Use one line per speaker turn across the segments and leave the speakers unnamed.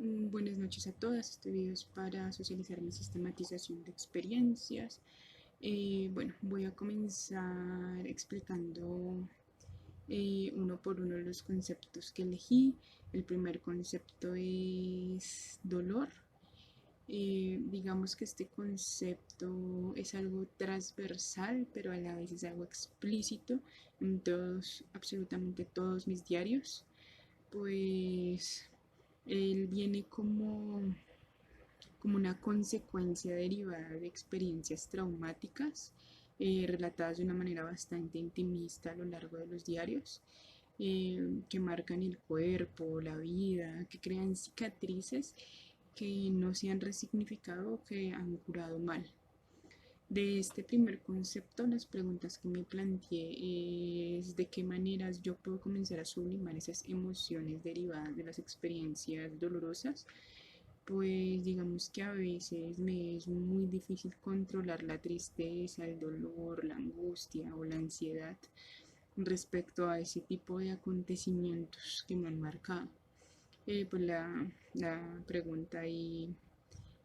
Buenas noches a todas. Este video es para socializar mi sistematización de experiencias. Bueno, voy a comenzar explicando uno por uno los conceptos que elegí. El primer concepto es dolor. Digamos que este concepto es algo transversal, pero a la vez es algo explícito en todos, absolutamente todos mis diarios. Pues él viene como una consecuencia derivada de experiencias traumáticas relatadas de una manera bastante intimista a lo largo de los diarios, que marcan el cuerpo, la vida, que crean cicatrices que no se han resignificado o que han curado mal. De este primer concepto, las preguntas que me planteé es de qué maneras yo puedo comenzar a sublimar esas emociones derivadas de las experiencias dolorosas. Pues digamos que a veces me es muy difícil controlar la tristeza, el dolor, la angustia o la ansiedad respecto a ese tipo de acontecimientos que me han marcado. Pues la pregunta ahí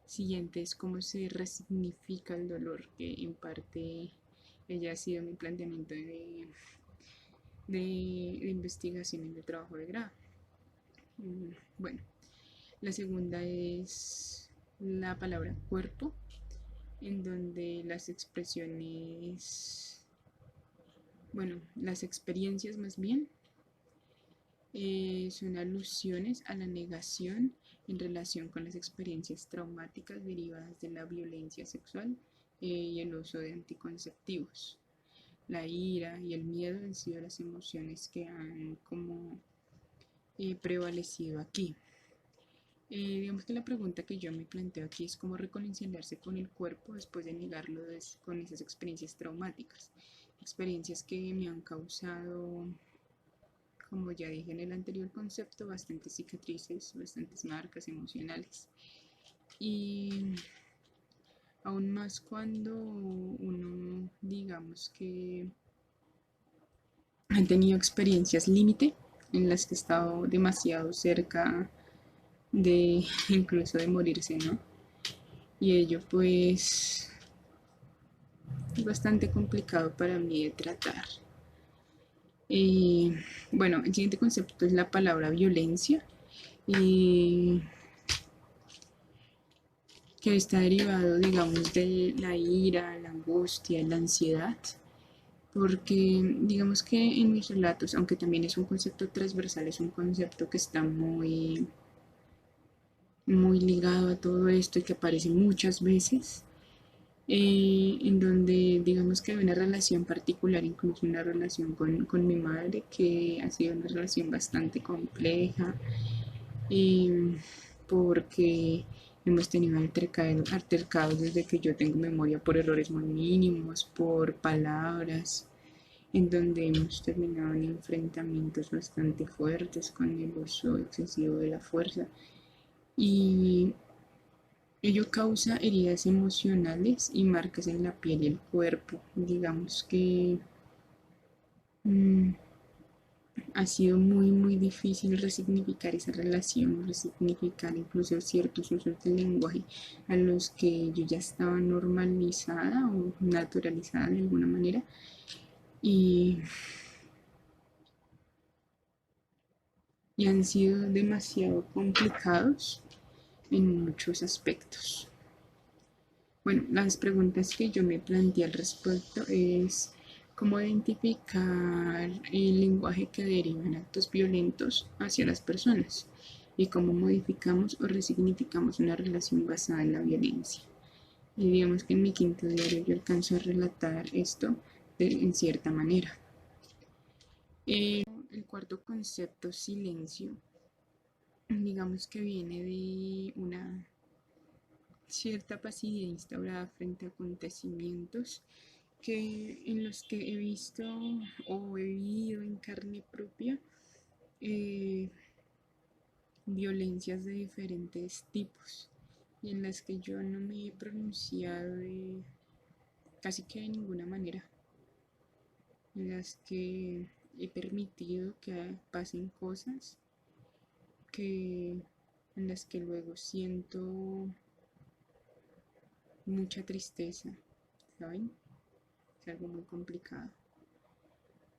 siguiente es cómo se resignifica el dolor, que en parte ella ha sido mi planteamiento de investigación en el trabajo de grado. Bueno, la segunda es la palabra cuerpo, en donde las expresiones, bueno, las experiencias más bien, son alusiones a la negación en relación con las experiencias traumáticas derivadas de la violencia sexual y el uso de anticonceptivos. La ira y el miedo han sido las emociones que han como prevalecido aquí. Digamos que la pregunta que yo me planteo aquí es cómo reconciliarse con el cuerpo después de negarlo con esas experiencias traumáticas, experiencias que me han causado, como ya dije en el anterior concepto, bastantes cicatrices, bastantes marcas emocionales. Y aún más cuando uno, digamos que han tenido experiencias límite en las que he estado demasiado cerca de incluso de morirse, ¿no? Y ello pues es bastante complicado para mí de tratar. Y bueno, el siguiente concepto es la palabra violencia, y que está derivado, digamos, de la ira, la angustia, la ansiedad, porque digamos que en mis relatos, aunque también es un concepto transversal, es un concepto que está muy ligado a todo esto y que aparece muchas veces, en donde digamos que hay una relación particular, incluso una relación con mi madre, que ha sido una relación bastante compleja, eh, porque hemos tenido altercados desde que yo tengo memoria por errores muy mínimos, por palabras, en donde hemos terminado en enfrentamientos bastante fuertes con el uso excesivo de la fuerza. Y ello causa heridas emocionales y marcas en la piel y el cuerpo. Digamos que mmm, ha sido muy difícil resignificar esa relación, resignificar incluso ciertos usos del lenguaje a los que yo ya estaba normalizada o naturalizada de alguna manera. Y, y han sido demasiado complicados en muchos aspectos. Bueno, las preguntas que yo me planteé al respecto es cómo identificar el lenguaje que deriva en actos violentos hacia las personas y cómo modificamos o resignificamos una relación basada en la violencia. Y digamos que en mi quinto diario yo alcanzo a relatar esto en cierta manera. El cuarto concepto, silencio, digamos que viene de una cierta pasividad instaurada frente a acontecimientos en los que he visto o he vivido en carne propia eh, violencias de diferentes tipos, y en las que yo no me he pronunciado casi que de ninguna manera, en las que he permitido que pasen cosas que en las que luego siento mucha tristeza, ¿saben? Es algo muy complicado.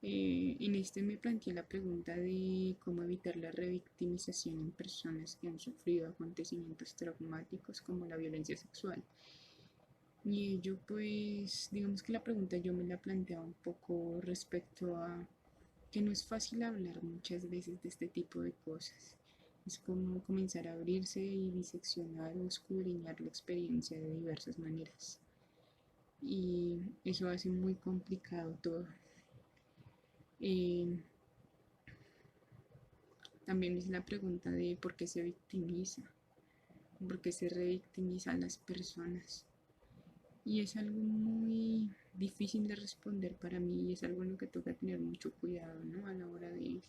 En este me planteé la pregunta de cómo evitar la revictimización en personas que han sufrido acontecimientos traumáticos como la violencia sexual. Y ello pues, digamos que la pregunta yo me la planteaba un poco respecto a que no es fácil hablar muchas veces de este tipo de cosas. Es como comenzar a abrirse y diseccionar o escudriñar la experiencia de diversas maneras. Y eso hace muy complicado todo. Eh, También es la pregunta de por qué se victimiza, por qué se revictimiza a las personas. Y es algo muy difícil de responder para mí y es algo en lo que toca tener mucho cuidado, ¿no? A la hora de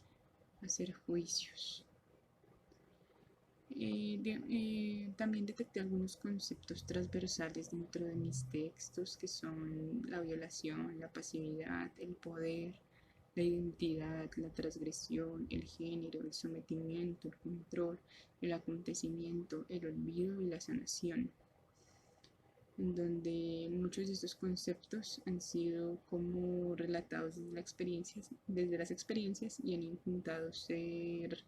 hacer juicios. También detecté algunos conceptos transversales dentro de mis textos que son la violación, la pasividad, el poder, la identidad, la transgresión, el género, el sometimiento, el control, el acontecimiento, el olvido y la sanación, en donde muchos de estos conceptos han sido como relatados desde las experiencias y han intentado ser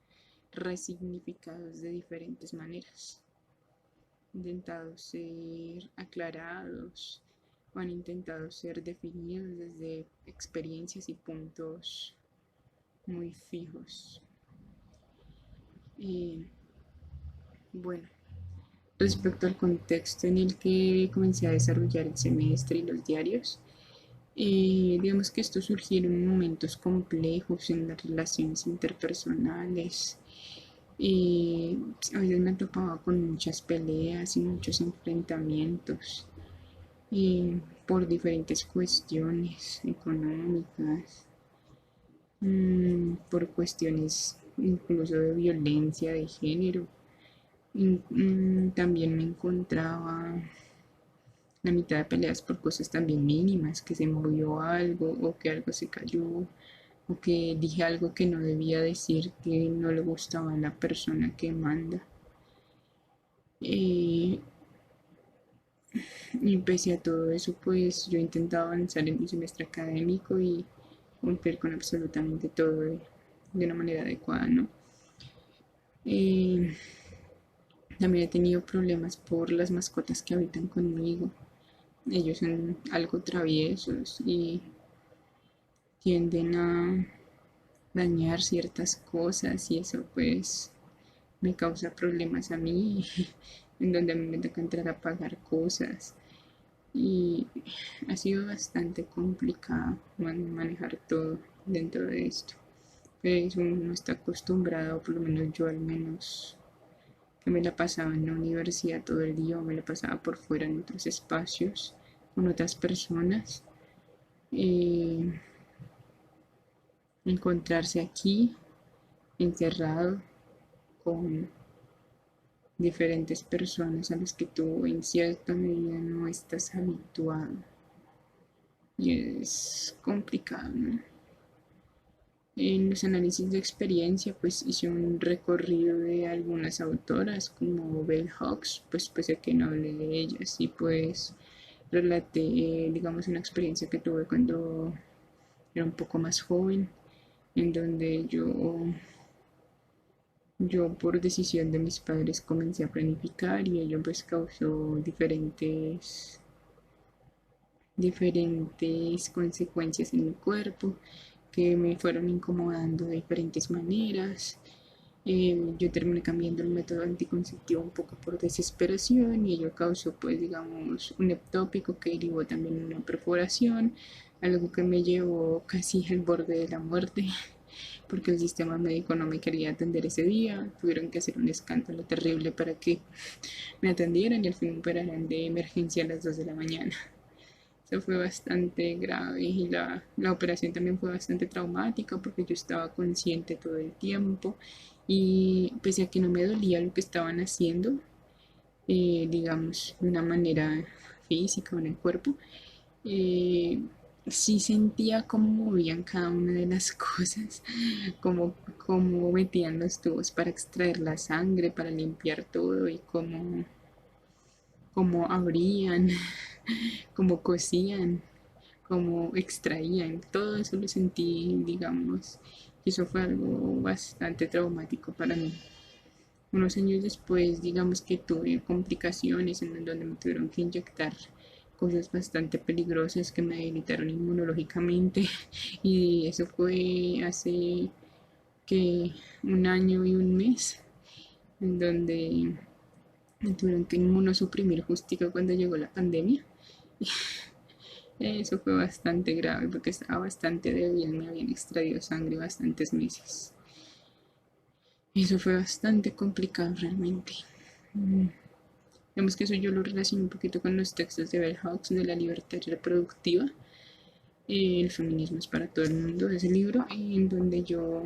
resignificados de diferentes maneras, intentado ser aclarados o han intentado ser definidos desde experiencias y puntos muy fijos. Eh, bueno, respecto al contexto en el que comencé a desarrollar el semestre y los diarios, digamos que estos surgieron en momentos complejos en las relaciones interpersonales. A veces me topaba con muchas peleas y muchos enfrentamientos por diferentes cuestiones económicas, por cuestiones incluso de violencia de género. También me encontraba la mitad de peleas por cosas también mínimas, que se movió algo o que algo se cayó o que dije algo que no debía decir, que no le gustaba a la persona que manda. Eh, y pese a todo eso, pues yo intentaba avanzar en mi semestre académico y cumplir con absolutamente todo de una manera adecuada, ¿no? Eh, También he tenido problemas por las mascotas que habitan conmigo. Ellos son algo traviesos y tienden a dañar ciertas cosas y eso pues me causa problemas a mí, en donde a mí me toca entrar a pagar cosas y ha sido bastante complicado manejar todo dentro de esto. Pues uno no está acostumbrado, por lo menos yo al menos, que me la pasaba en la universidad todo el día o me la pasaba por fuera en otros espacios con otras personas. Eh, Encontrarse aquí encerrado con diferentes personas a las que tú en cierta medida no estás habituado y es complicado, ¿no? En los análisis de experiencia, pues hice un recorrido de algunas autoras como Bell Hooks, pues pese a que no hablé de ellas y pues relaté, digamos, una experiencia que tuve cuando era un poco más joven, en donde yo por decisión de mis padres comencé a planificar y ello pues causó diferentes consecuencias en mi cuerpo que me fueron incomodando de diferentes maneras. Yo terminé cambiando el método anticonceptivo un poco por desesperación y ello causó pues digamos un ectópico que derivó también en una perforación, algo que me llevó casi al borde de la muerte porque el sistema médico no me quería atender ese día, tuvieron que hacer un escándalo terrible para que me atendieran y al fin me operaran de emergencia a las 2 de la mañana. Eso fue bastante grave y la operación también fue bastante traumática porque yo estaba consciente todo el tiempo y pese a que no me dolía lo que estaban haciendo, digamos, de una manera física o en el cuerpo, eh, sí sentía cómo movían cada una de las cosas, cómo metían los tubos para extraer la sangre, para limpiar todo y cómo abrían, cómo cosían, cómo extraían. Todo eso lo sentí, digamos, y eso fue algo bastante traumático para mí. Unos años después, digamos que tuve complicaciones en donde me tuvieron que inyectar cosas bastante peligrosas que me debilitaron inmunológicamente y eso fue hace que 1 año y 1 mes en donde me tuvieron que inmunosuprimir justico cuando llegó la pandemia. Eso fue bastante grave porque estaba bastante débil, me habían extraído sangre bastantes meses. Eso fue bastante complicado realmente. Digamos que eso yo lo relaciono un poquito con los textos de Bell Hooks de la libertad reproductiva. El feminismo es para todo el mundo, ese libro, en donde yo,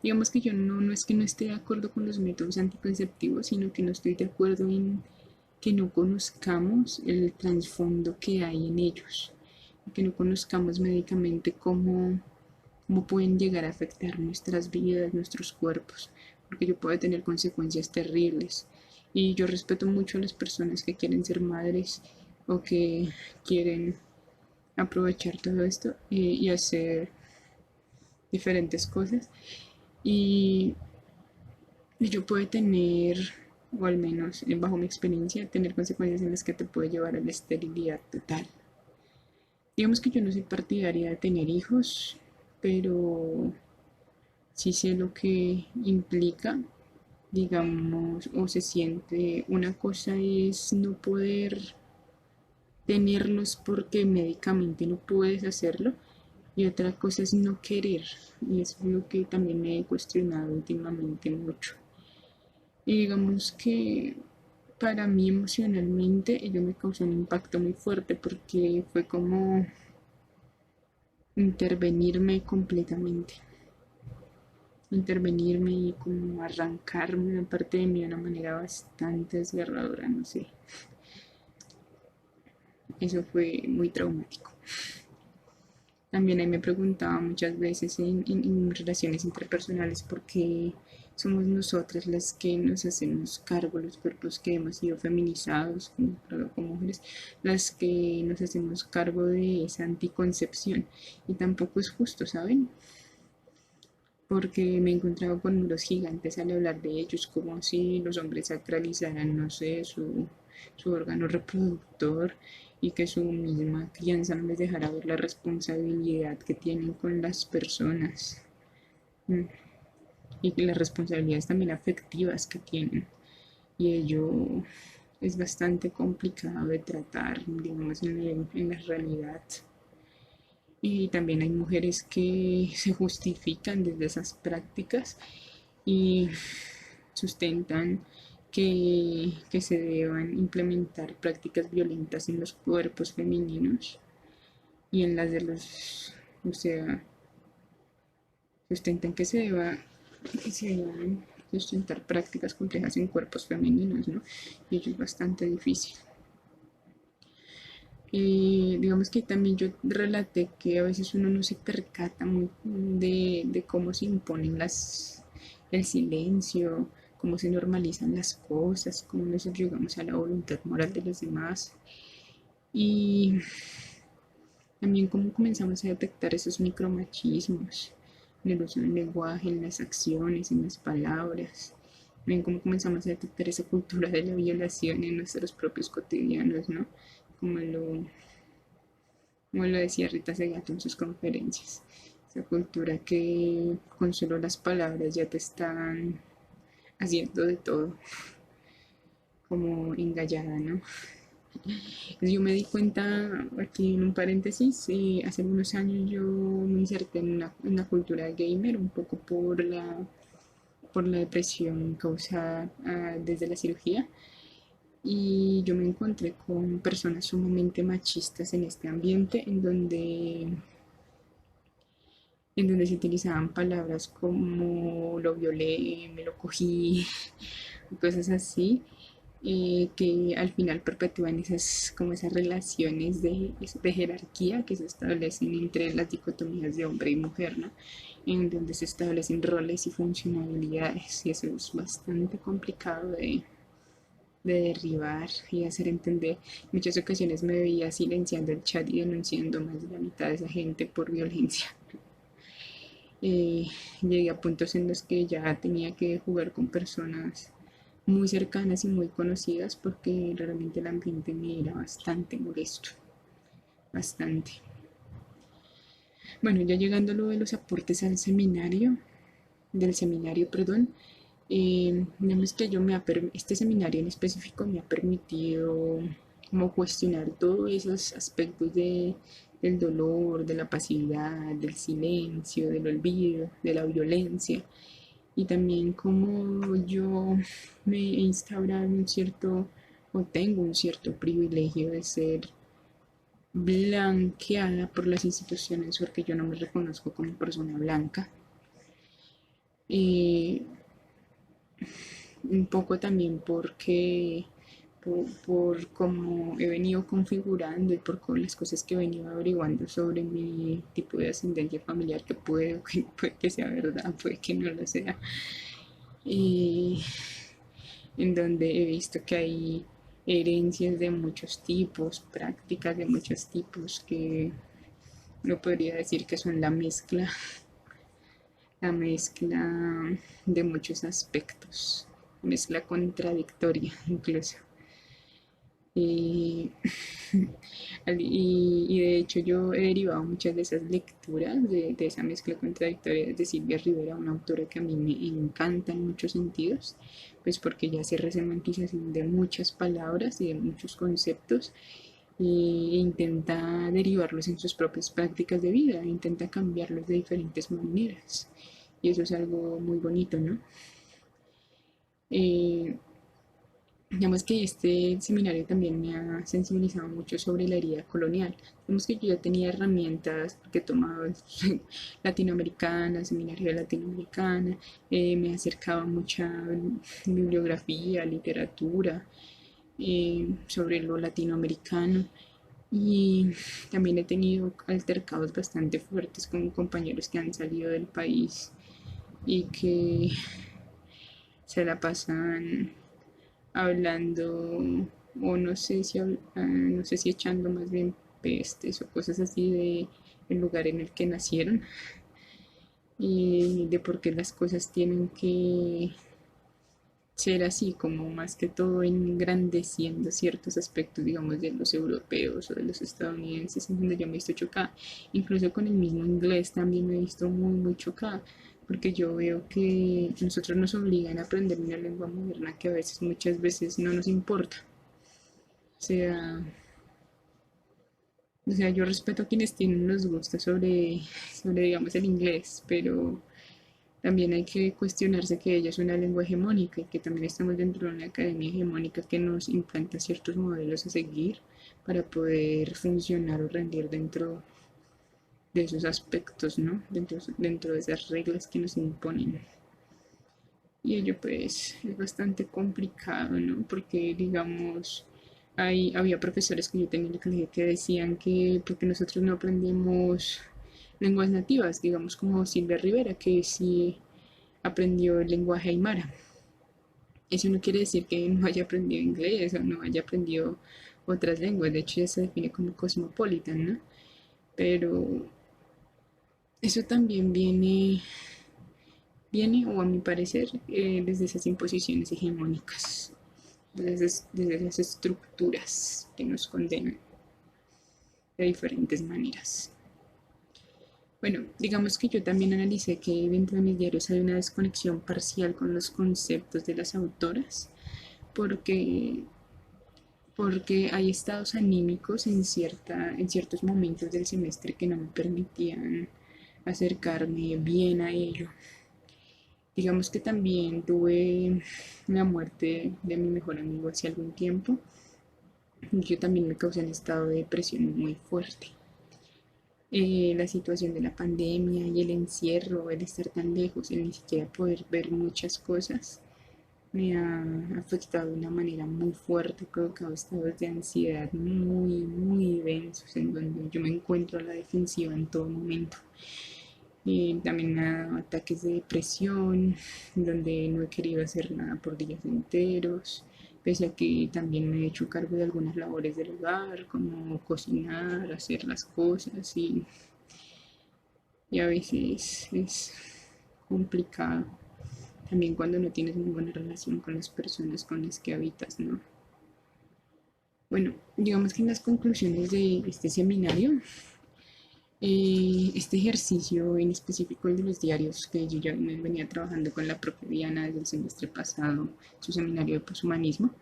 digamos que yo no es que no esté de acuerdo con los métodos anticonceptivos, sino que no estoy de acuerdo en que no conozcamos el trasfondo que hay en ellos, que no conozcamos médicamente cómo pueden llegar a afectar nuestras vidas, nuestros cuerpos, porque yo puedo tener consecuencias terribles. Y yo respeto mucho a las personas que quieren ser madres o que quieren aprovechar todo esto y hacer diferentes cosas. Y yo puedo tener, o al menos bajo mi experiencia, tener consecuencias en las que te puede llevar a la esterilidad total. Digamos que yo no soy partidaria de tener hijos, pero sí sé lo que implica, digamos, o se siente. Una cosa es no poder tenerlos porque médicamente no puedes hacerlo y otra cosa es no querer. Y eso es lo que también me he cuestionado últimamente mucho. Y digamos que para mí emocionalmente ello me causó un impacto muy fuerte porque fue como intervenirme completamente, intervenirme y como arrancarme una parte de mí de una manera bastante desgarradora, no sé. Eso fue muy traumático. También ahí me preguntaba muchas veces en relaciones interpersonales por qué somos nosotras las que nos hacemos cargo, los cuerpos que hemos sido feminizados como mujeres, las que nos hacemos cargo de esa anticoncepción. Y tampoco es justo, ¿saben? Porque me he encontrado con muros gigantes al hablar de ellos, como si los hombres sacralizaran, no sé, su órgano reproductor y que su misma crianza no les dejara ver la responsabilidad que tienen con las personas y las responsabilidades también afectivas que tienen. Y ello es bastante complicado de tratar, digamos, en la realidad. Y también hay mujeres que se justifican desde esas prácticas y sustentan que se deban implementar prácticas violentas en los cuerpos femeninos y en las de los, o sea, sustentan que se deban sustentar prácticas complejas en cuerpos femeninos, ¿no? Y ello es bastante difícil. Digamos que también yo relaté que a veces uno no se percata muy de cómo se imponen el silencio, cómo se normalizan las cosas, cómo nos llegamos a la voluntad moral de los demás y también cómo comenzamos a detectar esos micromachismos en el uso del lenguaje, en las acciones, en las palabras. También cómo comenzamos a detectar esa cultura de la violación en nuestros propios cotidianos, ¿no? Como como lo decía Rita Segato en sus conferencias. Esa cultura que con solo las palabras ya te están haciendo de todo, como engallada, ¿no? Yo me di cuenta, aquí en un paréntesis, hace algunos años yo me inserté en una cultura gamer, un poco por la depresión causada desde la cirugía. Y yo me encontré con personas sumamente machistas en este ambiente, en donde se utilizaban palabras como lo violé, me lo cogí, cosas así. que al final perpetúan como esas relaciones de jerarquía que se establecen entre las dicotomías de hombre y mujer, ¿no? En donde se establecen roles y funcionalidades, y eso es bastante complicado de derribar y hacer entender. En muchas ocasiones me veía silenciando el chat y denunciando más de la mitad de esa gente por violencia. Eh, Llegué a puntos en los que ya tenía que jugar con personas muy cercanas y muy conocidas porque realmente el ambiente me era bastante molesto, bastante. Bueno, ya llegando a lo de los aportes al seminario, del seminario, perdón, digamos que este seminario en específico me ha permitido como cuestionar todos esos aspectos del dolor, de la pasividad, del silencio, del olvido, de la violencia, y también como yo me he instaurado un cierto, o tengo un cierto privilegio de ser blanqueada por las instituciones porque yo no me reconozco como persona blanca. Eh, un poco también por cómo he venido configurando y por las cosas que he venido averiguando sobre mi tipo de ascendencia familiar, que puede que sea verdad, puede que no lo sea. Y en donde he visto que hay herencias de muchos tipos, prácticas de muchos tipos que no podría decir que son la mezcla de muchos aspectos, mezcla contradictoria incluso. Y, y de hecho yo he derivado muchas de esas lecturas de esa mezcla contradictoria de Silvia Rivera, una autora que a mí me encanta en muchos sentidos, pues porque ella hace resemantización de muchas palabras y de muchos conceptos e intenta derivarlos en sus propias prácticas de vida, intenta cambiarlos de diferentes maneras. Y eso es algo muy bonito, ¿no? Eh, Digamos que este seminario también me ha sensibilizado mucho sobre la herida colonial. Digamos que yo ya tenía herramientas porque he tomado latinoamericana, seminario de latinoamericana, me acercaba a mucha bibliografía, literatura sobre lo latinoamericano, y también he tenido altercados bastante fuertes con compañeros que han salido del país y que se la pasan hablando, o no sé si echando más bien pestes o cosas así de el lugar en el que nacieron y de por qué las cosas tienen que ser así, como más que todo engrandeciendo ciertos aspectos, digamos, de los europeos o de los estadounidenses, en donde yo me he visto chocada. Incluso con el mismo inglés también me he visto muy, muy chocada, porque yo veo que nosotros nos obligan a aprender una lengua moderna que a veces, muchas veces no nos importa. O sea, yo respeto a quienes tienen los gustos sobre, digamos, el inglés, pero también hay que cuestionarse que ella es una lengua hegemónica y que también estamos dentro de una academia hegemónica que nos implanta ciertos modelos a seguir para poder funcionar o rendir dentro de esos aspectos, ¿no? Dentro de esas reglas que nos imponen. Y ello pues es bastante complicado, ¿no? Porque digamos, había profesores que yo tenía en el colegio que decían que porque nosotros no aprendemos lenguas nativas, digamos como Silvia Rivera, que sí aprendió el lenguaje aymara. Eso no quiere decir que no haya aprendido inglés o no haya aprendido otras lenguas, de hecho ya se define como cosmopolitan, ¿no? Pero eso también viene o a mi parecer, desde esas imposiciones hegemónicas, desde esas estructuras que nos condenan de diferentes maneras. Bueno, digamos que yo también analicé que dentro de mis diarios hay una desconexión parcial con los conceptos de las autoras, porque, porque hay estados anímicos en ciertos momentos del semestre que no me permitían acercarme bien a ello. Digamos que también tuve la muerte de mi mejor amigo hace algún tiempo. Yo también me causé un estado de depresión muy fuerte. La situación de la pandemia y el encierro, el estar tan lejos, el ni siquiera poder ver muchas cosas, me ha afectado de una manera muy fuerte, provocado estados de ansiedad muy, muy densos, en donde yo me encuentro a la defensiva en todo momento. También me ha dado ataques de depresión, donde no he querido hacer nada por días enteros, pese a que también me he hecho cargo de algunas labores del hogar, como cocinar, hacer las cosas, y a veces es complicado. También cuando no tienes una buena relación con las personas con las que habitas, ¿no? Bueno, digamos que en las conclusiones de este seminario, este ejercicio en específico, el de los diarios, que yo ya venía trabajando con la propia Diana desde el semestre pasado, su seminario de poshumanismo,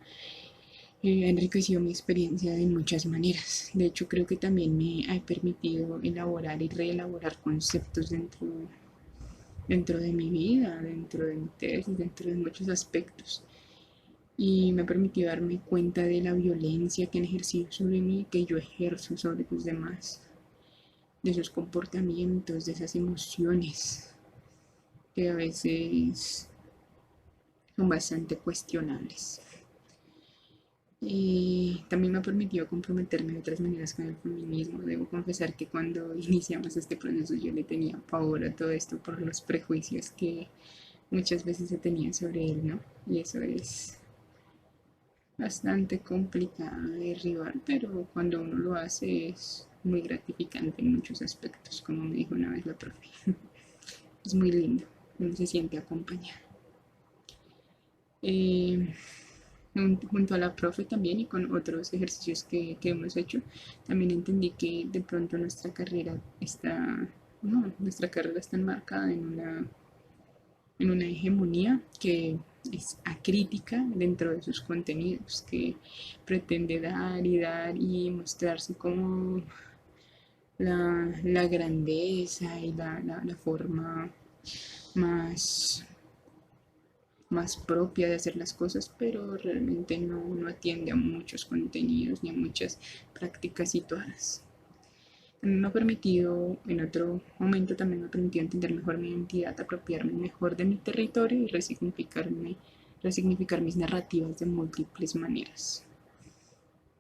ha enriquecido mi experiencia de muchas maneras. De hecho, creo que también me ha permitido elaborar y reelaborar conceptos dentro de mi vida, dentro de mi tesis, dentro de muchos aspectos. Y me ha permitido darme cuenta de la violencia que han ejercido sobre mí, que yo ejerzo sobre los demás, de esos comportamientos, de esas emociones, que a veces son bastante cuestionables. Y también me ha permitido comprometerme de otras maneras con el feminismo. Debo confesar que cuando iniciamos este proceso yo le tenía pavor a todo esto por los prejuicios que muchas veces se tenía sobre él, ¿no? Y eso es bastante complicado de derribar, pero cuando uno lo hace es muy gratificante en muchos aspectos, como me dijo una vez la profe. Es muy lindo, uno se siente acompañado. Eh, Junto a la profe también y con otros ejercicios que hemos hecho, también entendí que de pronto nuestra carrera está enmarcada en una hegemonía que es acrítica dentro de sus contenidos, que pretende dar y mostrarse como la grandeza y la forma más, más propia de hacer las cosas, pero realmente no atiende a muchos contenidos ni a muchas prácticas situadas. También me ha permitido, en otro momento también me ha permitido entender mejor mi identidad, apropiarme mejor de mi territorio y resignificar mis narrativas de múltiples maneras.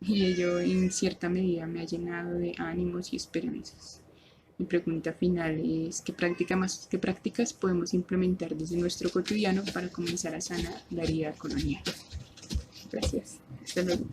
Y ello en cierta medida me ha llenado de ánimos y esperanzas. Mi pregunta final es, qué prácticas podemos implementar desde nuestro cotidiano para comenzar a sanar la herida colonial? Gracias. Hasta luego.